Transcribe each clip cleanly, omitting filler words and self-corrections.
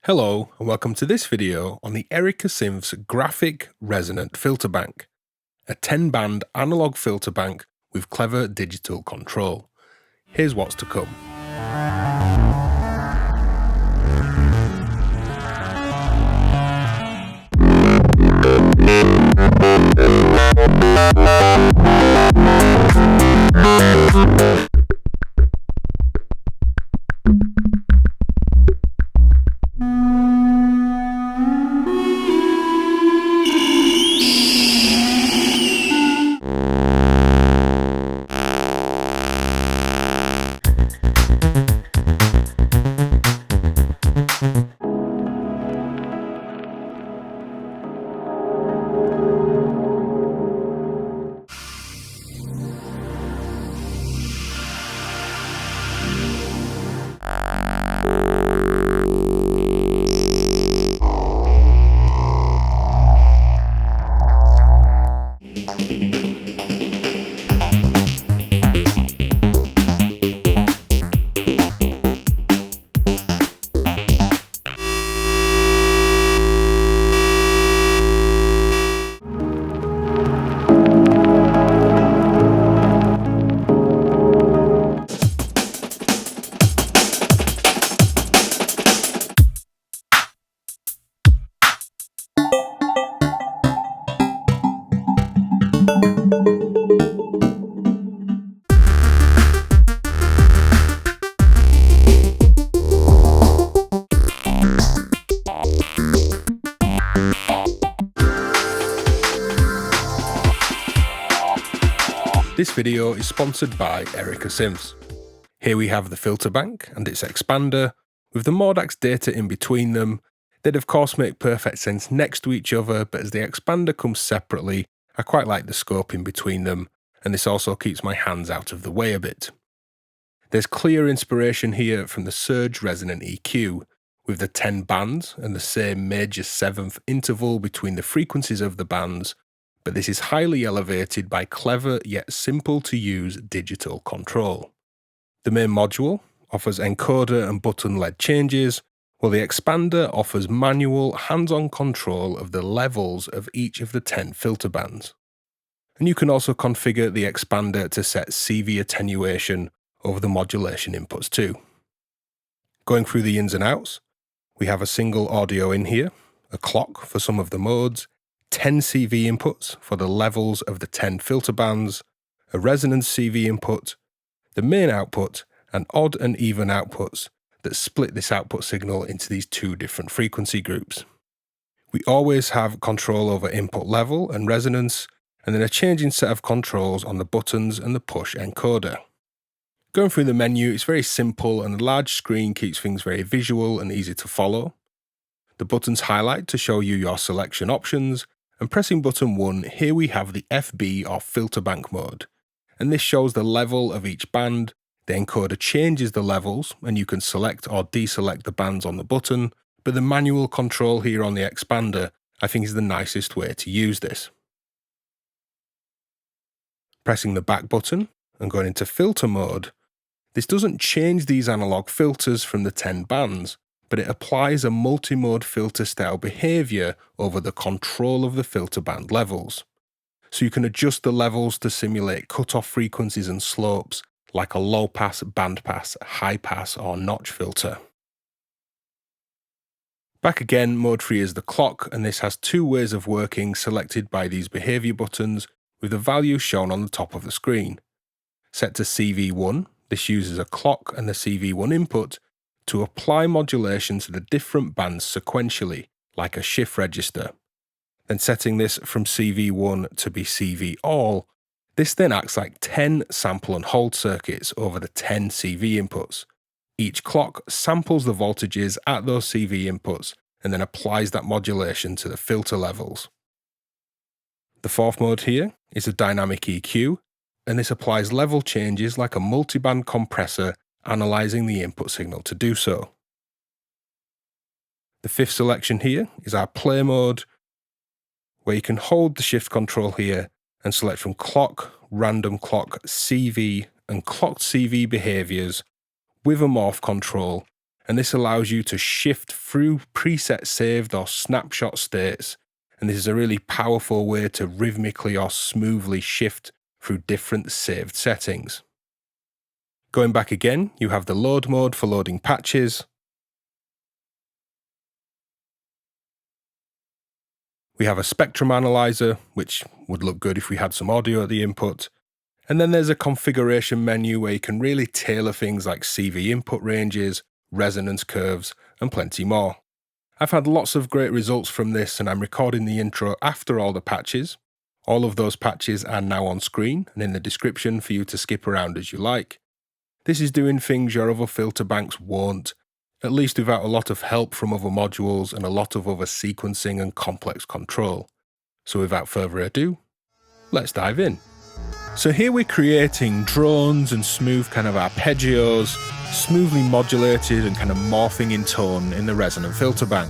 Hello and welcome to this video on the Erica Synths Graphic Resonant Filterbank, a 10-band analog filter bank with clever digital control. Here's what's to come. This video is sponsored by Erica Synths. Here we have the filter bank and its expander, with the Mordax data in between them. They'd of course make perfect sense next to each other, but as the expander comes separately, I quite like the scope in between them, and this also keeps my hands out of the way a bit. There's clear inspiration here from the Serge Resonant EQ, with the 10 bands and the same major 7th interval between the frequencies of the bands, but this is highly elevated by clever yet simple to use digital control. The main module offers encoder and button-led changes, while the expander offers manual, hands-on control of the levels of each of the 10 filter bands. And you can also configure the expander to set CV attenuation over the modulation inputs too. Going through the ins and outs, we have a single audio in here, a clock for some of the modes, 10 CV inputs for the levels of the 10 filter bands, a resonance CV input, the main output, and odd and even outputs that split this output signal into these two different frequency groups. We always have control over input level and resonance, and then a changing set of controls on the buttons and the push encoder. Going through the menu is very simple, and the large screen keeps things very visual and easy to follow. The buttons highlight to show you your selection options, and pressing button 1, here we have the FB or filterbank mode, and this shows the level of each band. The encoder changes the levels, and you can select or deselect the bands on the button, but the manual control here on the expander I think is the nicest way to use this. Pressing the back button and going into filter mode, this doesn't change these analog filters from the 10 bands, but it applies a multi-mode filter style behavior over the control of the filter band levels. So you can adjust the levels to simulate cutoff frequencies and slopes like a low pass, band pass, high pass, or notch filter. Back again, mode 3 is the clock, and this has two ways of working selected by these behavior buttons with the value shown on the top of the screen. Set to CV1, this uses a clock and the CV1 input to apply modulation to the different bands sequentially, like a shift register. Then setting this from CV1 to be CV all, this then acts like 10 sample and hold circuits over the 10 CV inputs. Each clock samples the voltages at those CV inputs and then applies that modulation to the filter levels. The fourth mode here is a dynamic EQ, and this applies level changes like a multiband compressor analysing the input signal to do so. The fifth selection here is our play mode, where you can hold the shift control here and select from clock, random clock, CV, and clocked CV behaviours with a morph control, and this allows you to shift through preset saved or snapshot states, and this is a really powerful way to rhythmically or smoothly shift through different saved settings. Going back again, you have the load mode for loading patches. We have a spectrum analyzer, which would look good if we had some audio at the input. And then there's a configuration menu where you can really tailor things like CV input ranges, resonance curves, and plenty more. I've had lots of great results from this, and I'm recording the intro after all the patches. All of those patches are now on screen and in the description for you to skip around as you like. This is doing things your other filter banks won't, at least without a lot of help from other modules and a lot of other sequencing and complex control. So without further ado, let's dive in. So here we're creating drones and smooth kind of arpeggios, smoothly modulated and kind of morphing in tone in the Resonant Filterbank.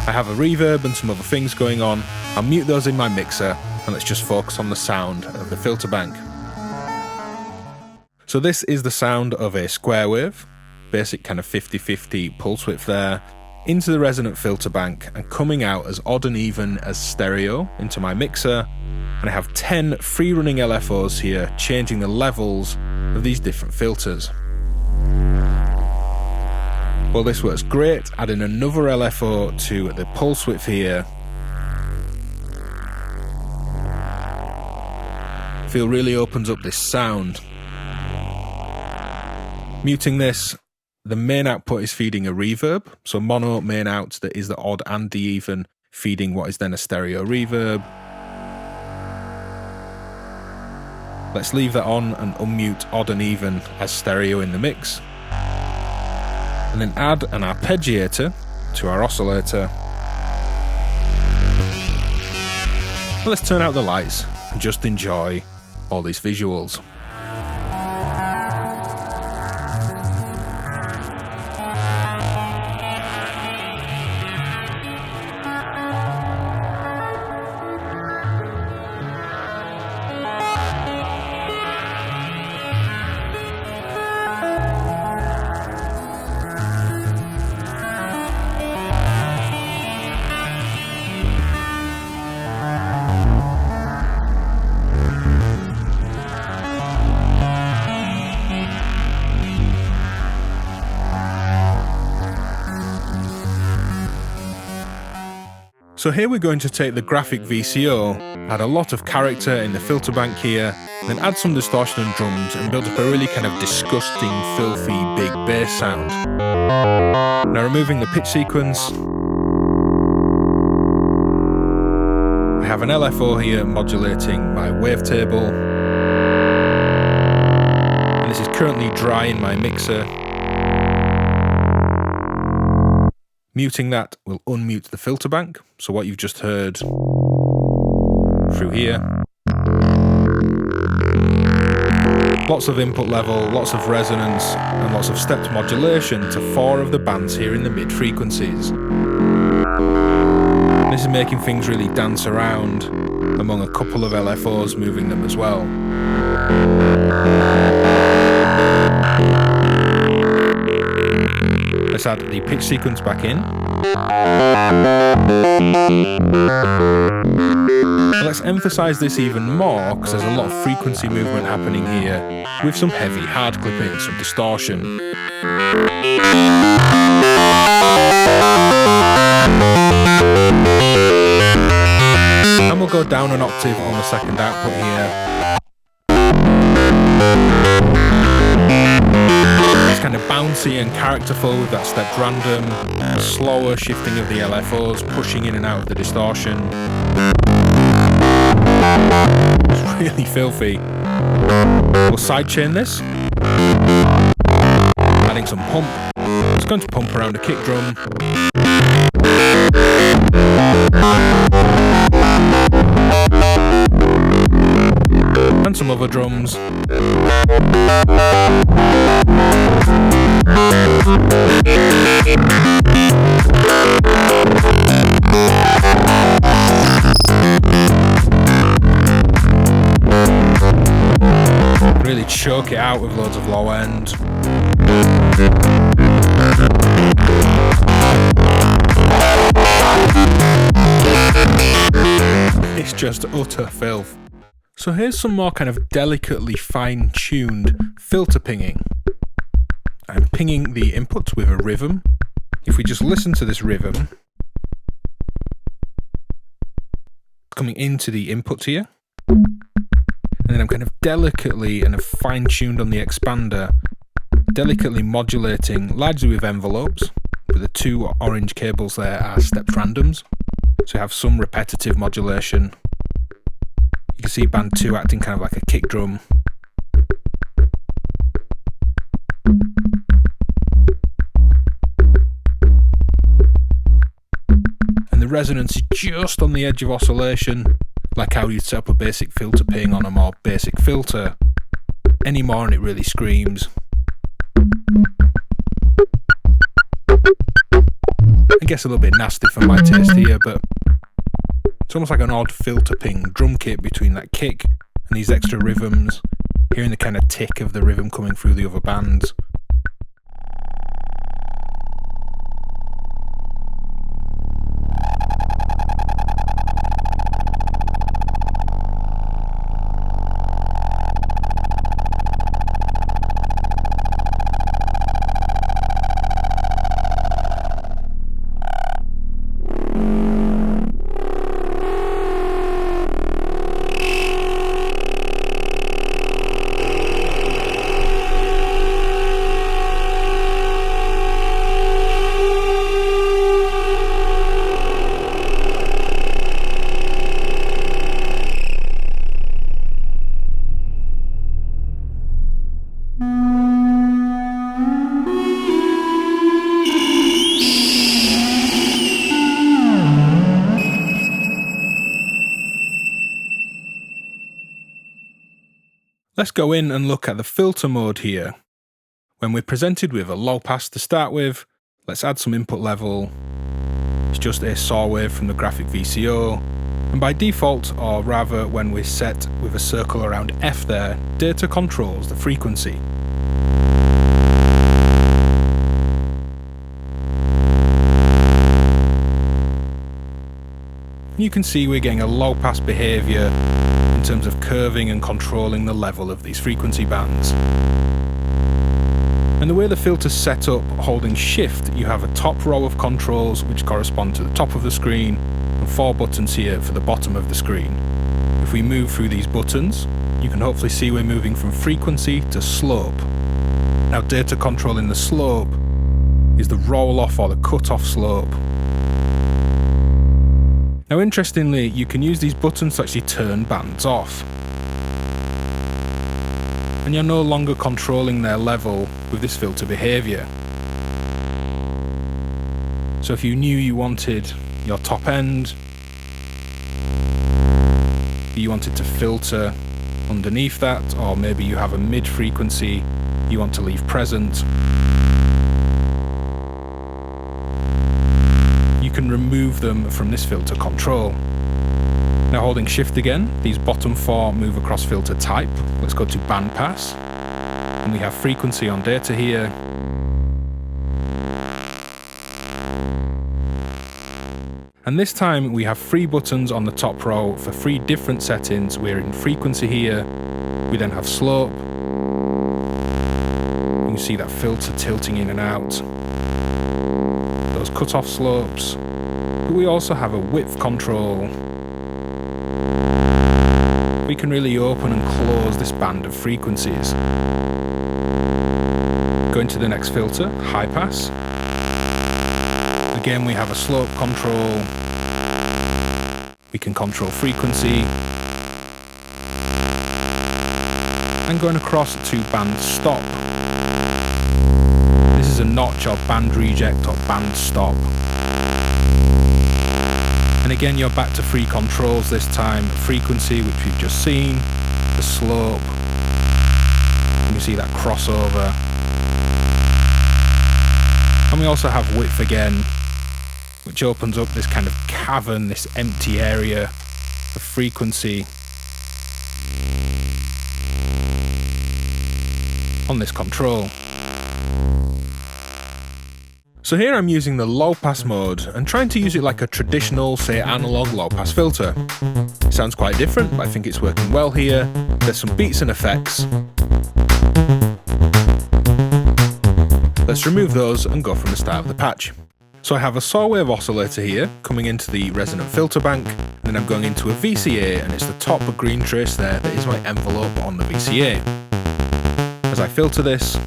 I have a reverb and some other things going on. I'll mute those in my mixer and let's just focus on the sound of the Filterbank. So this is the sound of a square wave, basic kind of 50-50 pulse width there, into the Resonant Filterbank and coming out as odd and even as stereo into my mixer. And I have 10 free running LFOs here, changing the levels of these different filters. Well, this works great, adding another LFO to the pulse width here. Feel really opens up this sound. Muting this, the main output is feeding a reverb, so mono main out that is the odd and the even, feeding what is then a stereo reverb. Let's leave that on and unmute odd and even as stereo in the mix. And then add an arpeggiator to our oscillator. And let's turn out the lights and just enjoy all these visuals. So here we're going to take the graphic VCO, add a lot of character in the Filterbank here, then add some distortion and drums and build up a really kind of disgusting, filthy, big bass sound. Now removing the pitch sequence, I have an LFO here modulating my wavetable, and this is currently dry in my mixer. Muting that will unmute the Filterbank, so what you've just heard through here. Lots of input level, lots of resonance, and lots of stepped modulation to 4 of the bands here in the mid frequencies. This is making things really dance around among a couple of LFOs moving them as well. Let's add the pitch sequence back in. And let's emphasize this even more because there's a lot of frequency movement happening here with some heavy hard clipping, some distortion. And we'll go down an octave on the second output here. It's kind of bouncy and characterful with that stepped random, the slower shifting of the LFOs, pushing in and out of the distortion. It's really filthy. We'll sidechain this, adding some pump. It's going to pump around a kick drum. And some other drums. Really choke it out with loads of low end. It's just utter filth. So here's some more kind of delicately fine-tuned filter pinging. I'm pinging the input with a rhythm. If we just listen to this rhythm, coming into the input here, and then I'm kind of delicately and fine-tuned on the expander, delicately modulating, largely with envelopes, but the two orange cables there are stepped randoms, so you have some repetitive modulation. You can see band 2 acting kind of like a kick drum. And the resonance is just on the edge of oscillation, like how you'd set up a basic filter ping on a more basic filter. Any more and it really screams. I guess a little bit nasty for my taste here, but it's almost like an odd filter ping drum kit between that kick and these extra rhythms, hearing the kind of tick of the rhythm coming through the other bands. Let's go in and look at the filter mode here. When we're presented with a low pass to start with, let's add some input level. It's just a saw wave from the graphic VCO. And by default, or rather when we're set with a circle around F there, data controls the frequency. You can see we're getting a low pass behaviour in terms of curving and controlling the level of these frequency bands. And the way the filter's set up, holding shift, you have a top row of controls which correspond to the top of the screen, and 4 buttons here for the bottom of the screen. If we move through these buttons, you can hopefully see we're moving from frequency to slope. Now data controlling the slope is the roll off or the cut off slope. Now interestingly, you can use these buttons to actually turn bands off. And you're no longer controlling their level with this filter behaviour. So if you knew you wanted your top end, you wanted to filter underneath that, or maybe you have a mid frequency you want to leave present, you can remove them from this filter control. Now holding shift again, these bottom 4 move across filter type. Let's go to band pass, and we have frequency on data here. And this time we have 3 buttons on the top row for 3 different settings. We're in frequency here, we then have slope. You can see that filter tilting in and out, those cut-off slopes. But we also have a width control. We can really open and close this band of frequencies. Going to the next filter, high pass. Again, we have a slope control. We can control frequency. And going across to band stop. This is a notch or band reject or band stop. And again, you're back to 3 controls this time. Frequency, which we've just seen. The slope. You can see that crossover. And we also have width again, which opens up this kind of cavern, this empty area of frequency on this control. So here I'm using the low pass mode and trying to use it like a traditional, say, analog low pass filter. It sounds quite different, but I think it's working well here. There's some beats and effects. Let's remove those and go from the start of the patch. So I have a saw wave oscillator here coming into the Resonant Filterbank, and then I'm going into a VCA, and it's the top green trace there that is my envelope on the VCA. As I filter this,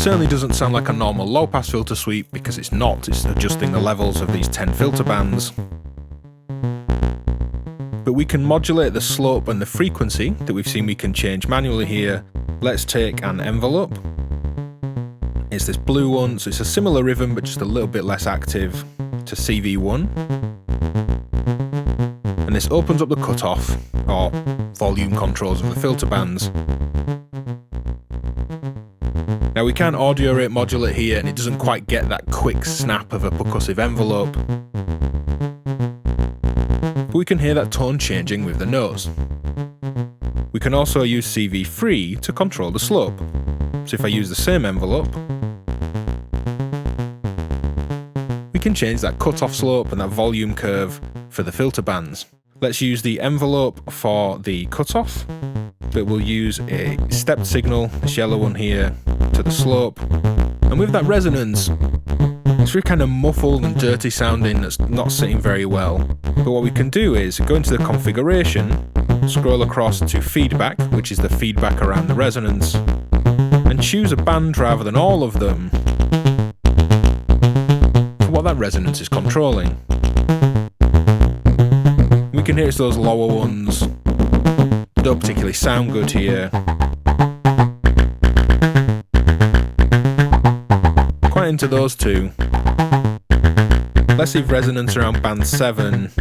certainly doesn't sound like a normal low pass filter sweep because it's not, it's adjusting the levels of these 10 filter bands. But we can modulate the slope and the frequency that we've seen we can change manually here. Let's take an envelope. It's this blue one, so it's a similar rhythm but just a little bit less active, to CV1. And this opens up the cutoff, or volume controls of the filter bands. Now we can audio rate modulate here and it doesn't quite get that quick snap of a percussive envelope. But we can hear that tone changing with the notes. We can also use CV3 to control the slope. So if I use the same envelope, we can change that cutoff slope and that volume curve for the filter bands. Let's use the envelope for the cutoff, but we'll use a stepped signal, this yellow one here, to the slope. And with that resonance, it's really kind of muffled and dirty sounding, that's not sitting very well. But what we can do is go into the configuration, scroll across to feedback, which is the feedback around the resonance, and choose a band rather than all of them for what that resonance is controlling. We can hear it's those lower ones, don't particularly sound good here. Quite into those two. Let's leave resonance around band 7.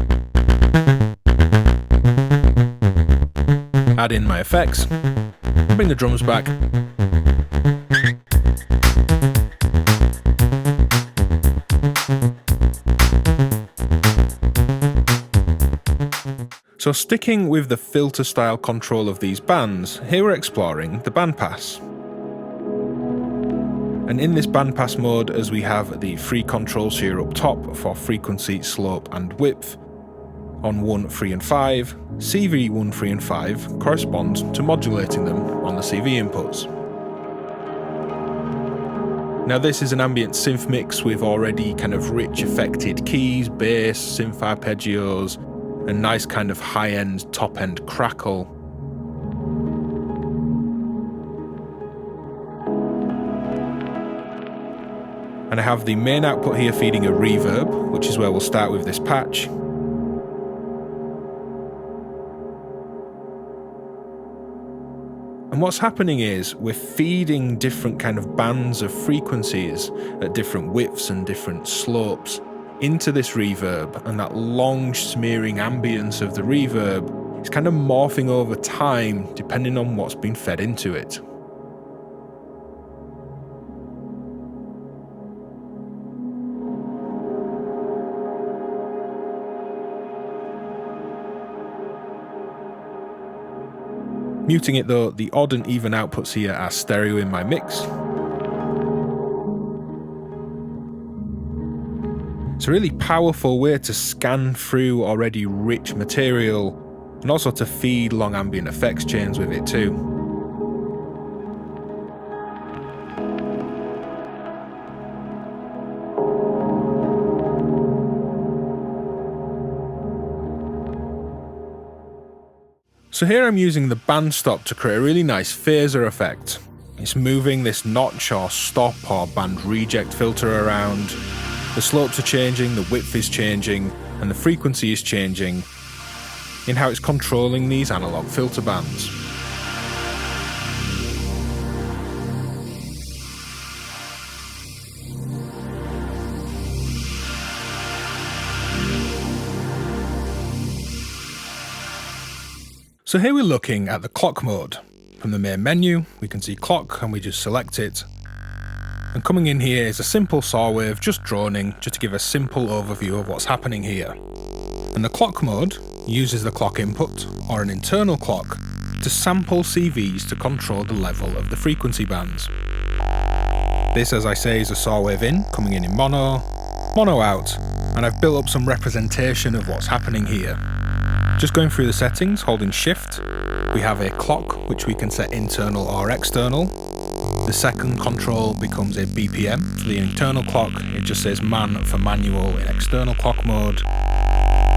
Add in my effects, bring the drums back. So sticking with the filter style control of these bands, here we're exploring the bandpass. And in this bandpass mode, as we have the free controls here up top for frequency, slope and width, on 1, 3 and 5, CV 1, 3 and 5 correspond to modulating them on the CV inputs. Now this is an ambient synth mix with already kind of rich affected keys, bass, synth arpeggios, a nice kind of high-end, top-end crackle. And I have the main output here feeding a reverb, which is where we'll start with this patch. And what's happening is we're feeding different kind of bands of frequencies at different widths and different slopes into this reverb, and that long smearing ambience of the reverb is kind of morphing over time depending on what's been fed into it. Muting it though, the odd and even outputs here are stereo in my mix. It's a really powerful way to scan through already rich material and also to feed long ambient effects chains with it too. So here I'm using the band stop to create a really nice phaser effect. It's moving this notch or stop or band reject filter around. The slopes are changing, the width is changing, and the frequency is changing in how it's controlling these analog filter bands. So here we're looking at the clock mode. From the main menu, we can see clock and we just select it. And coming in here is a simple saw wave, just droning, just to give a simple overview of what's happening here. And the clock mode uses the clock input, or an internal clock, to sample CVs to control the level of the frequency bands. This, as I say, is a saw wave in, coming in mono, mono out, and I've built up some representation of what's happening here. Just going through the settings, holding shift, we have a clock which we can set internal or external. The second control becomes a BPM. For the internal clock, it just says man for manual in external clock mode.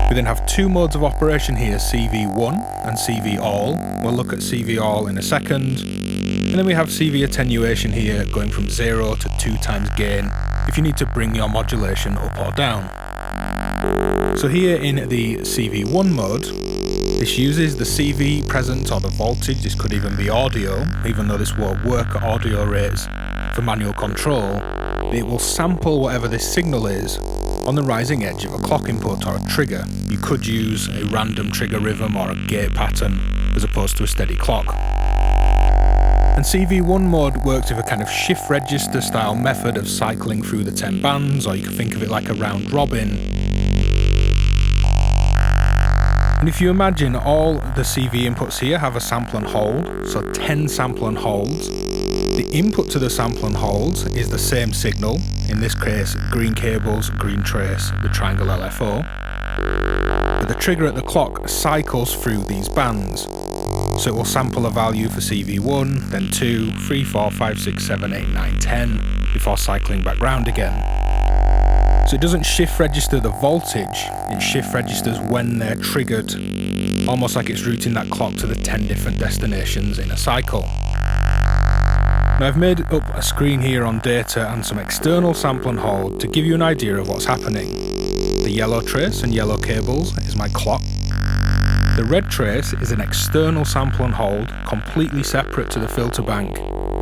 We then have two modes of operation here, CV1 and CV all. We'll look at CV all in a second. And then we have CV attenuation here, going from 0 to 2 times gain, if you need to bring your modulation up or down. So here in the CV1 mode, this uses the CV present or the voltage. This could even be audio, even though this won't work at audio rates for manual control. It will sample whatever this signal is on the rising edge of a clock input or a trigger. You could use a random trigger rhythm or a gate pattern as opposed to a steady clock. And CV1 mode works with a kind of shift register style method of cycling through the 10 bands, or you can think of it like a round robin. And if you imagine all the CV inputs here have a sample and hold, so 10 sample and holds. The input to the sample and holds is the same signal, in this case green cables, green trace, the triangle LFO. But the trigger at the clock cycles through these bands. So it will sample a value for CV1, then 2, 3, 4, 5, 6, 7, 8, 9, 10, before cycling back round again. So it doesn't shift register the voltage, it shift registers when they're triggered, almost like it's routing that clock to the 10 different destinations in a cycle. Now I've made up a screen here on data and some external sample and hold to give you an idea of what's happening. The yellow trace and yellow cables is my clock. The red trace is an external sample and hold, completely separate to the filter bank,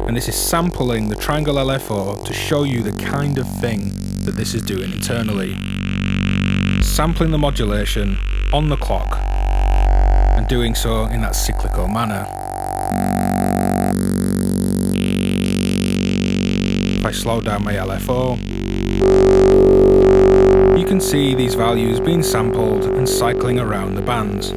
and this is sampling the triangle LFO to show you the kind of thing that this is doing internally. Sampling the modulation on the clock, and doing so in that cyclical manner. If I slow down my LFO, you can see these values being sampled and cycling around the bands.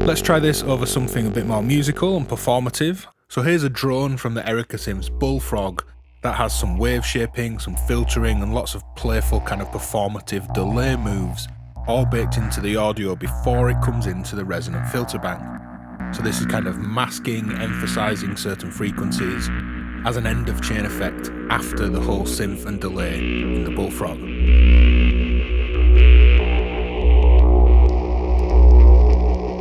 Let's try this over something a bit more musical and performative. So here's a drone from the Erica Synths Bullfrog that has some wave shaping, some filtering, and lots of playful kind of performative delay moves, all baked into the audio before it comes into the Resonant Filterbank. So this is kind of masking, emphasizing certain frequencies as an end of chain effect after the whole synth and delay in the Bullfrog.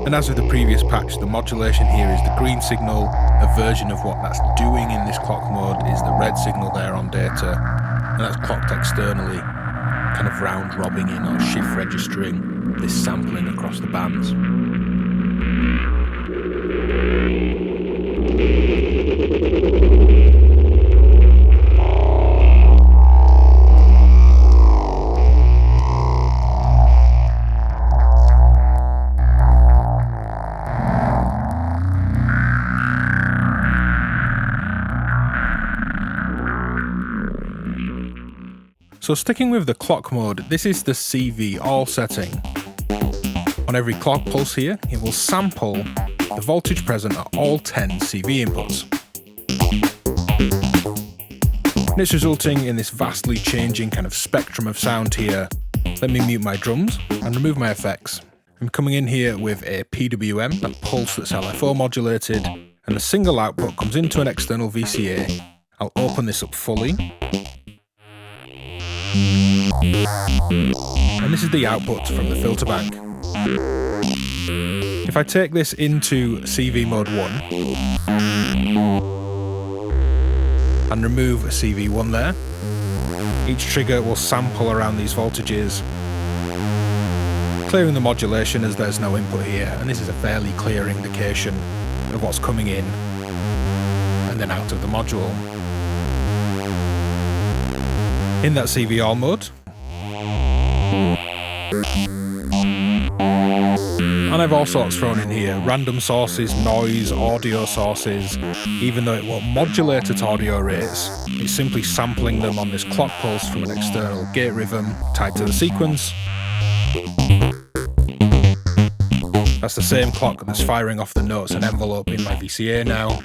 And as with the previous patch, the modulation here is the green signal. A version of what that's doing in this clock mode is the red signal there on data, and that's clocked externally, kind of round robbing in or shift registering this sampling across the bands. So sticking with the clock mode, this is the CV all setting. On every clock pulse here, it will sample the voltage present at all 10 CV inputs. And it's resulting in this vastly changing kind of spectrum of sound here. Let me mute my drums and remove my effects. I'm coming in here with a PWM, that pulse that's LFO modulated, and the single output comes into an external VCA. I'll open this up fully. And this is the output from the filter bank. If I take this into CV mode 1 and remove CV1 there, each trigger will sample around these voltages, clearing the modulation as there's no input here, and this is a fairly clear indication of what's coming in and then out of the module. In that CV all mode, and I've all sorts thrown in here, random sources, noise, audio sources. Even though it won't modulate at audio rates, it's simply sampling them on this clock pulse from an external gate rhythm tied to the sequence. That's the same clock that's firing off the notes and envelope in my VCA now.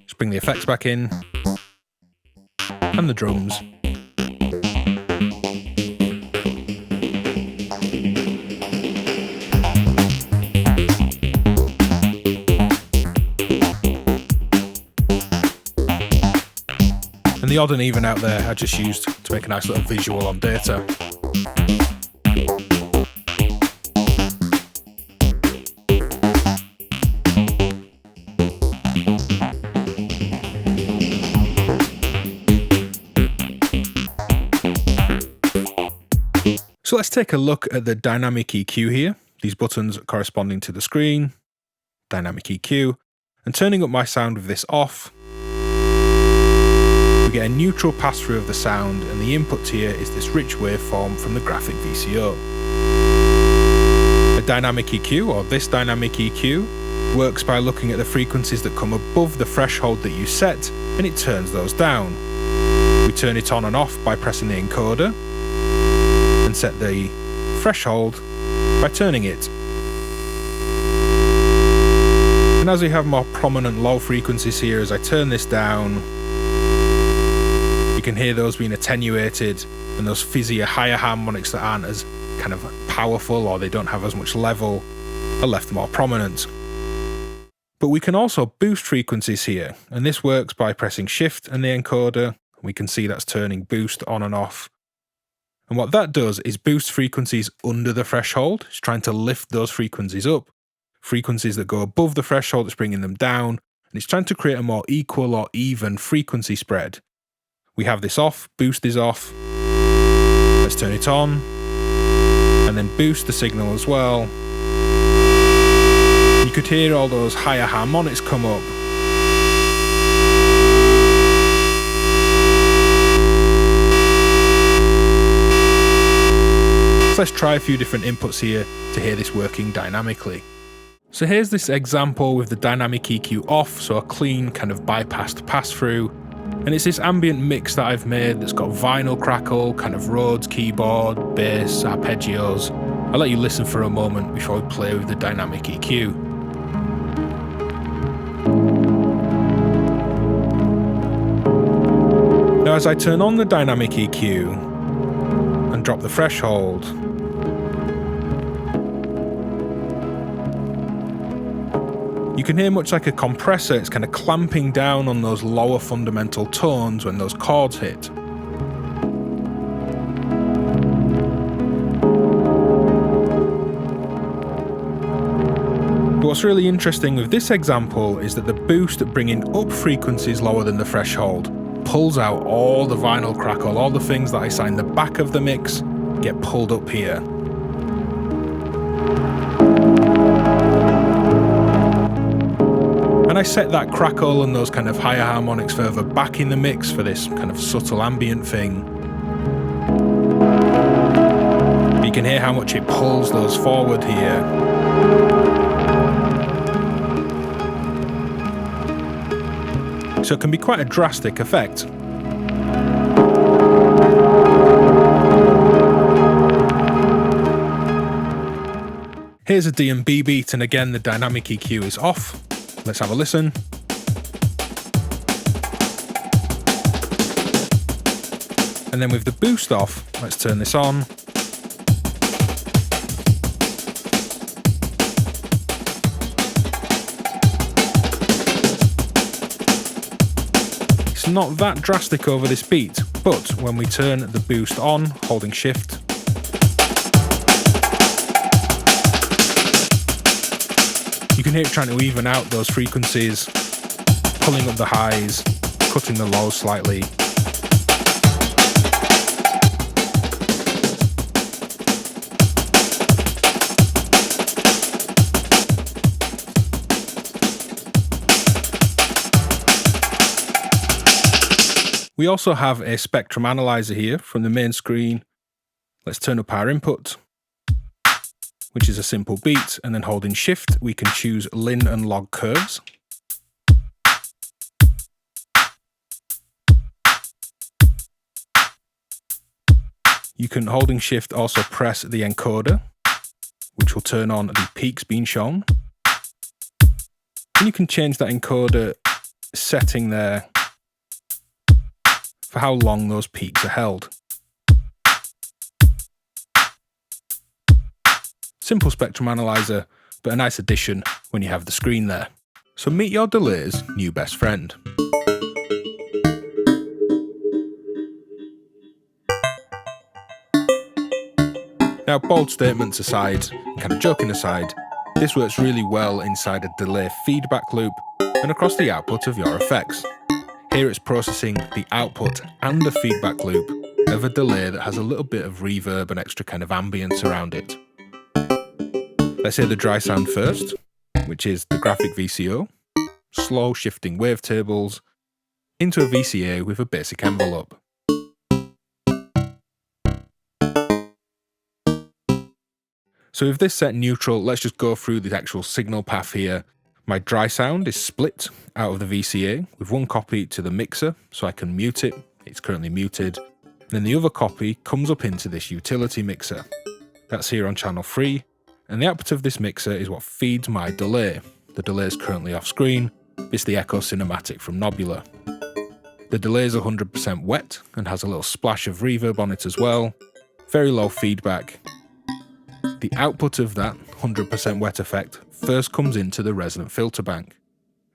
Just bring the effects back in. And the drums. And the odd and even out there I just used to make a nice little visual on data. So let's take a look at the dynamic EQ here. These buttons corresponding to the screen, dynamic EQ, and turning up my sound with this off, we get a neutral pass-through of the sound, and the input here is this rich waveform from the graphic VCO. A dynamic EQ, or this dynamic EQ, works by looking at the frequencies that come above the threshold that you set, and it turns those down. We turn it on and off by pressing the encoder, and set the threshold by turning it. And as we have more prominent low frequencies here, as I turn this down, you can hear those being attenuated, and those fizzier higher harmonics that aren't as kind of powerful or they don't have as much level are left more prominent. But we can also boost frequencies here, and this works by pressing shift and the encoder. We can see that's turning boost on and off. And what that does is boost frequencies under the threshold. It's trying to lift those frequencies up. Frequencies that go above the threshold, it's bringing them down. And it's trying to create a more equal or even frequency spread. We have this off, boost is off. Let's turn it on. And then boost the signal as well. You could hear all those higher harmonics come up. So let's try a few different inputs here to hear this working dynamically. So here's this example with the dynamic EQ off, so a clean kind of bypassed pass-through. And it's this ambient mix that I've made that's got vinyl crackle, kind of Rhodes keyboard, bass, arpeggios. I'll let you listen for a moment before we play with the dynamic EQ. Now as I turn on the dynamic EQ and drop the threshold, you can hear much like a compressor. It's kind of clamping down on those lower fundamental tones when those chords hit. But what's really interesting with this example is that the boost at bringing up frequencies lower than the threshold pulls out all the vinyl crackle, all the things that I saw in the back of the mix get pulled up here. And I set that crackle and those kind of higher harmonics further back in the mix for this kind of subtle ambient thing. But you can hear how much it pulls those forward here. So it can be quite a drastic effect. Here's a D&B beat, and again the dynamic EQ is off. Let's have a listen. And then with the boost off, let's turn this on. It's not that drastic over this beat, but when we turn the boost on, holding shift, you can hear it trying to even out those frequencies, pulling up the highs, cutting the lows slightly. We also have a spectrum analyzer here from the main screen. Let's turn up our input, which is a simple beat, and then holding shift, we can choose lin and log curves. You can, holding shift, also press the encoder, which will turn on the peaks being shown. And you can change that encoder setting there for how long those peaks are held. Simple spectrum analyzer, but a nice addition when you have the screen there. So meet your delay's new best friend. Now, bold statements aside, kind of joking aside, this works really well inside a delay feedback loop and across the output of your effects. Here it's processing the output and the feedback loop of a delay that has a little bit of reverb and extra kind of ambience around it. Let's hear the dry sound first, which is the graphic VCO, slow shifting wavetables into a VCA with a basic envelope. So with this set neutral, let's just go through the actual signal path here. My dry sound is split out of the VCA with one copy to the mixer, so I can mute it. It's currently muted. And then the other copy comes up into this utility mixer. That's here on channel 3. And the output of this mixer is what feeds my delay. The delay is currently off screen. It's the Echo Cinematic from Nobula. The delay is 100% wet and has a little splash of reverb on it as well. Very low feedback. The output of that 100% wet effect first comes into the Resonant Filterbank,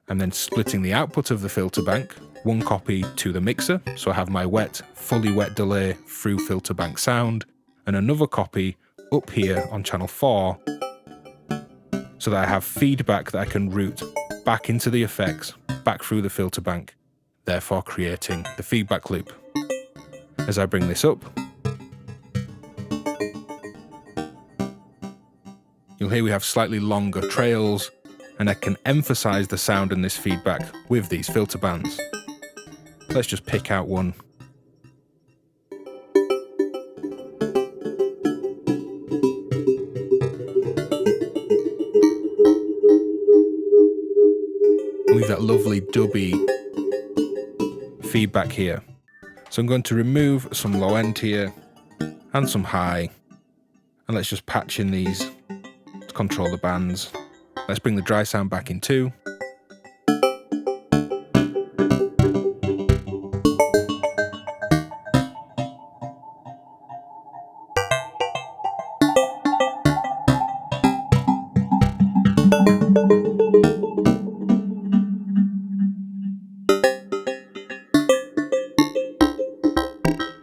and then splitting the output of the Filterbank, one copy to the mixer, so I have my wet, fully wet delay through Filterbank sound, and another copy up here on channel 4, so that I have feedback that I can route back into the effects, back through the Filterbank, therefore creating the feedback loop. As I bring this up, you'll hear we have slightly longer trails, and I can emphasize the sound in this feedback with these filter bands. Let's just pick out one. And we've that lovely dubby feedback here. So I'm going to remove some low end here and some high, and let's just patch in these to control the bands. Let's bring the dry sound back in too.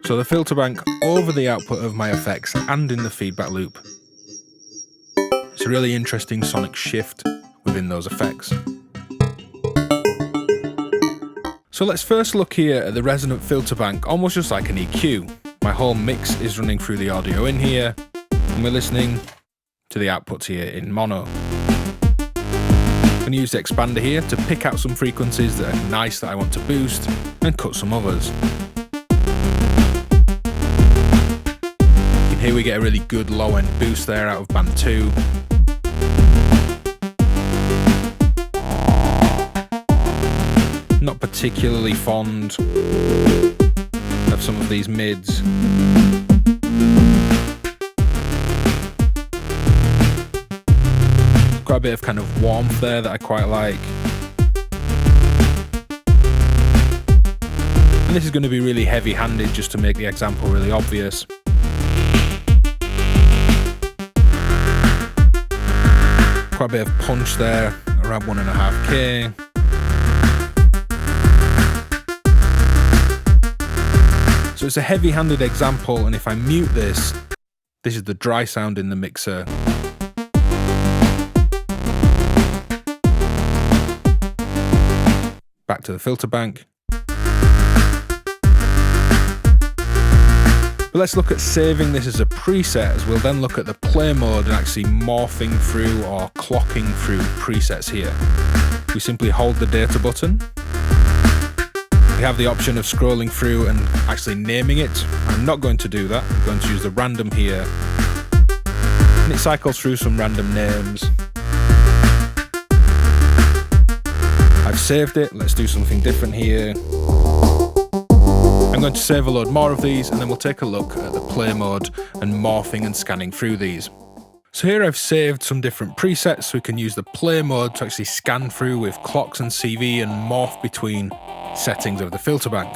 So the filter bank over the output of my effects and in the feedback loop. It's a really interesting sonic shift within those effects. So let's first look here at the Resonant Filterbank, almost just like an EQ. My whole mix is running through the audio in here, and we're listening to the outputs here in mono. I'm going to use the expander here to pick out some frequencies that are nice that I want to boost, and cut some others. Here we get a really good low end boost there out of band 2. Not particularly fond of some of these mids. Quite a bit of kind of warmth there that I quite like. And this is going to be really heavy handed just to make the example really obvious. Quite a bit of punch there, around 1.5K. So it's a heavy-handed example, and if I mute this, this is the dry sound in the mixer. Back to the filter bank. But let's look at saving this as a preset, as we'll then look at the play mode and actually morphing through or clocking through presets here. We simply hold the data button. We have the option of scrolling through and actually naming it. I'm not going to do that. I'm going to use the random here. And it cycles through some random names. I've saved it. Let's do something different here. I'm going to save a load more of these, and then we'll take a look at the play mode and morphing and scanning through these. So here I've saved some different presets so we can use the play mode to actually scan through with clocks and CV and morph between settings of the Filterbank.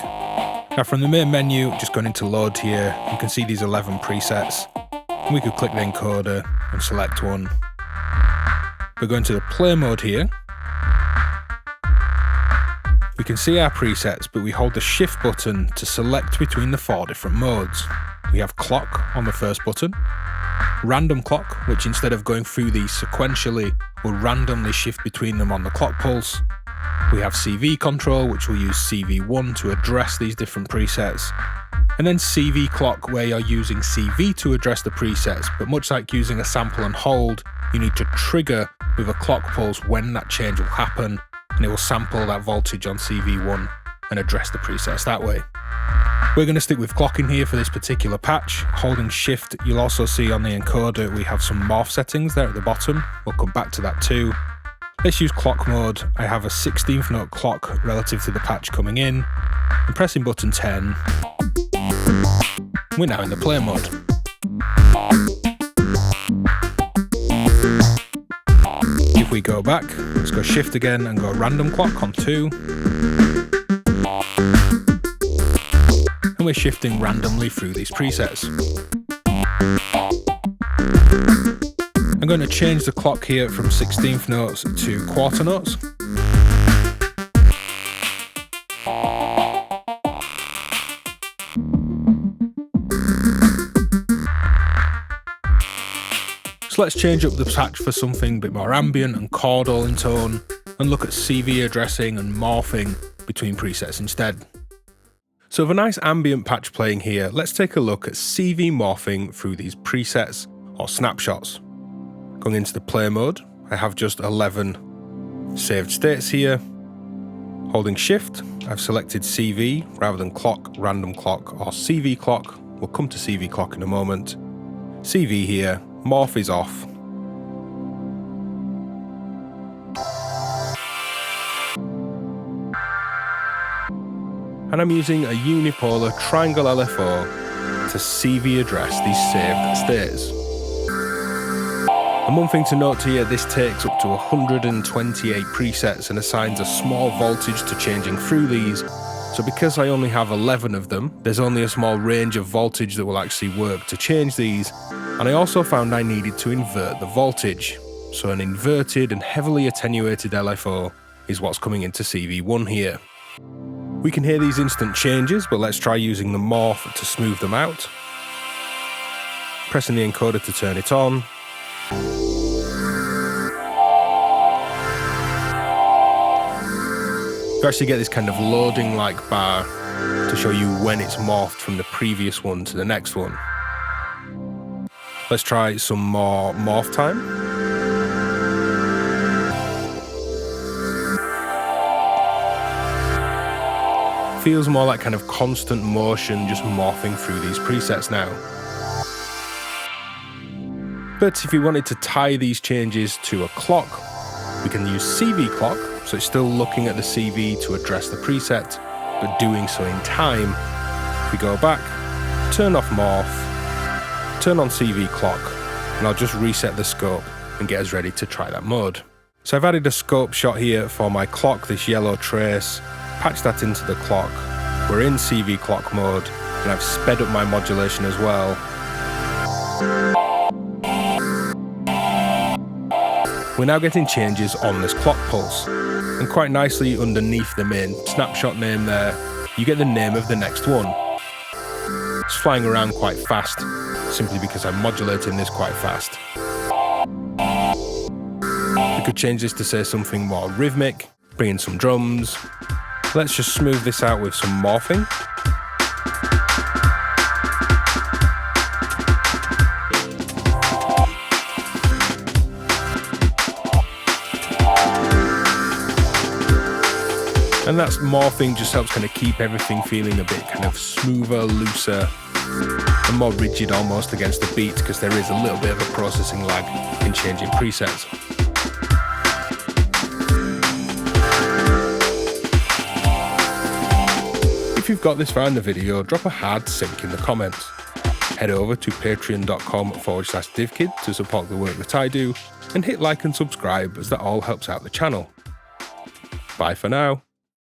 Now from the main menu, just going into load here, you can see these 11 presets. And we could click the encoder and select one. We're going to the play mode here. We can see our presets, but we hold the shift button to select between the 4 different modes. We have clock on the first button, random clock, which instead of going through these sequentially, will randomly shift between them on the clock pulse. We have CV control, which will use CV1 to address these different presets. And then CV clock, where you're using CV to address the presets, but much like using a sample and hold, you need to trigger with a clock pulse when that change will happen, and it will sample that voltage on CV1 and address the presets that way. We're going to stick with clocking here for this particular patch. Holding shift, you'll also see on the encoder we have some morph settings there at the bottom. We'll come back to that too. Let's use clock mode. I have a 16th note clock relative to the patch coming in. I'm pressing button 10. We're now in the play mode. If we go back, let's go shift again and go random clock on 2. And we're shifting randomly through these presets. I'm going to change the clock here from 16th notes to quarter notes. So let's change up the patch for something a bit more ambient and chordal in tone, and look at CV addressing and morphing between presets instead. So with a nice ambient patch playing here, let's take a look at CV morphing through these presets or snapshots. Going into the play mode, I have just 11 saved states here. Holding shift, I've selected CV rather than clock, random clock or CV clock. We'll come to CV clock in a moment. CV here, morph is off. And I'm using a unipolar triangle LFO to CV address these saved states. And one thing to note here, this takes up to 128 presets and assigns a small voltage to changing through these. So because I only have 11 of them, there's only a small range of voltage that will actually work to change these. And I also found I needed to invert the voltage. So an inverted and heavily attenuated LFO is what's coming into CV1 here. We can hear these instant changes, but let's try using the morph to smooth them out. Pressing the encoder to turn it on. You actually get this kind of loading like bar to show you when it's morphed from the previous one to the next one. Let's try some more morph time. Feels more like kind of constant motion just morphing through these presets now. But if you wanted to tie these changes to a clock, we can use CV clock, so it's still looking at the CV to address the preset, but doing so in time. If we go back, turn off morph, turn on CV clock, and I'll just reset the scope and get us ready to try that mode. So I've added a scope shot here for my clock, this yellow trace, patch that into the clock. We're in CV clock mode, and I've sped up my modulation as well. We're now getting changes on this clock pulse, and quite nicely underneath the main snapshot name there, you get the name of the next one. It's flying around quite fast, simply because I'm modulating this quite fast. We could change this to say something more rhythmic, bring in some drums. Let's just smooth this out with some morphing. And that's morphing just helps kind of keep everything feeling a bit kind of smoother, looser, and more rigid almost against the beat, because there is a little bit of a processing lag in changing presets. If you've got this far in the video, drop a hard sync in the comments. Head over to patreon.com/DivKid to support the work that I do, and hit like and subscribe as that all helps out the channel. Bye for now.